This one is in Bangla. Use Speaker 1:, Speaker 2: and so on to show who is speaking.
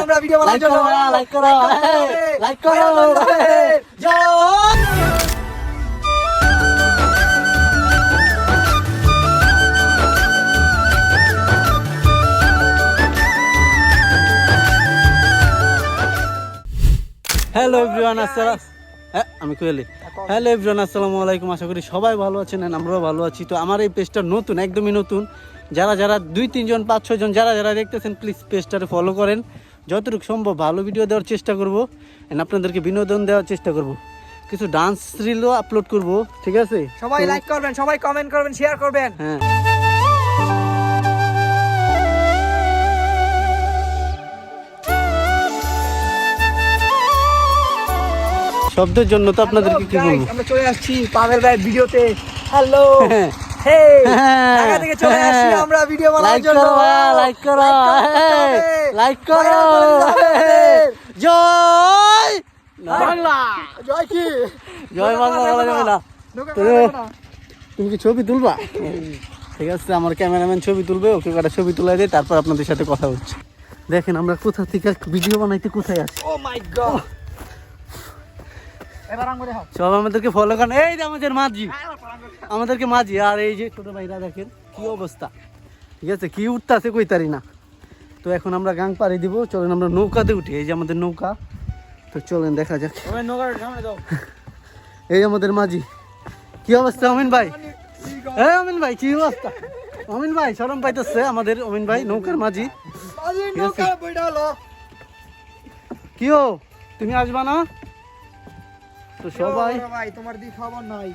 Speaker 1: আমরা ভিডিও বানানোর জন্য লাইক করো, লাইক করো। হ্যালো এভরিওয়ান, আমি কোয়েলি। হ্যালো এভরিওয়ান, আসসালামু আলাইকুম। আশা করি সবাই ভালো আছেন, আমরাও ভালো আছি। তো আমার এই পেজটা নতুন, একদমই নতুন। যারা 2-3 জন 5-6 জন যারা দেখতেছেন, প্লিজ পেজটারে ফলো করেন। যতটুকু সম্ভব ভালো ভিডিও দেওয়ার চেষ্টা করব, আপনাদেরকে বিনোদন দেওয়ার চেষ্টা করব। কিছু ডান্স রিলও আপলোড করব, ঠিক আছে?
Speaker 2: সবাই লাইক করবেন, সবাই কমেন্ট করবেন, শেয়ার করবেন।
Speaker 1: হ্যাঁ, শব্দের জন্য তো আপনাদেরকে কি বলবো,
Speaker 2: আমরা চলে আসছি পাগল ভাই ভিডিওতে। হ্যালো, ঢাকা থেকে চলে আসছি আমরা ভিডিও বানানোর জন্য।
Speaker 1: লাইক করো, লাইক করো। জয় বাংলা,
Speaker 2: জয় কি?
Speaker 1: জয় বাংলা বলা যাবে না। তুমি কি ছবি তুলবা? ঠিক আছে, আমার ক্যামেরাম্যান ছবি তুলবে, ওকে একটা ছবি তুলে দেয়, তারপর আপনাদের সাথে কথা হচ্ছে। দেখেন আমরা কোথা থেকে ভিডিও বানাইতে কোথায় আসি।
Speaker 2: ও মাই গড, এবার আঙ্গুলে দেখাও।
Speaker 1: সব আমাদেরকে ফলো করেন। এই যে আমাদেরকে মাঝি, আর এই যে ছোট ভাইরা, দেখেন কি অবস্থা, ঠিক আছে? কি উঠতেছে কইতারি না। তো এখন আমরা গাং পাড়ি দিব, চলেন আমরা নৌকাতে উঠি। এই যে আমাদের নৌকা, তো চলেন দেখা যাক। এই আমাদের মাঝি, কি অবস্থা অমিন ভাই? হ্যাঁ অমিন ভাই, কি অবস্থা? অমিন ভাই শরম পাইতেছে আমাদের অমিন ভাই, নৌকার মাঝি। কি ও, তুমি আসবা না? তো সবাই
Speaker 2: ভাই তোমার দি খবর নাই।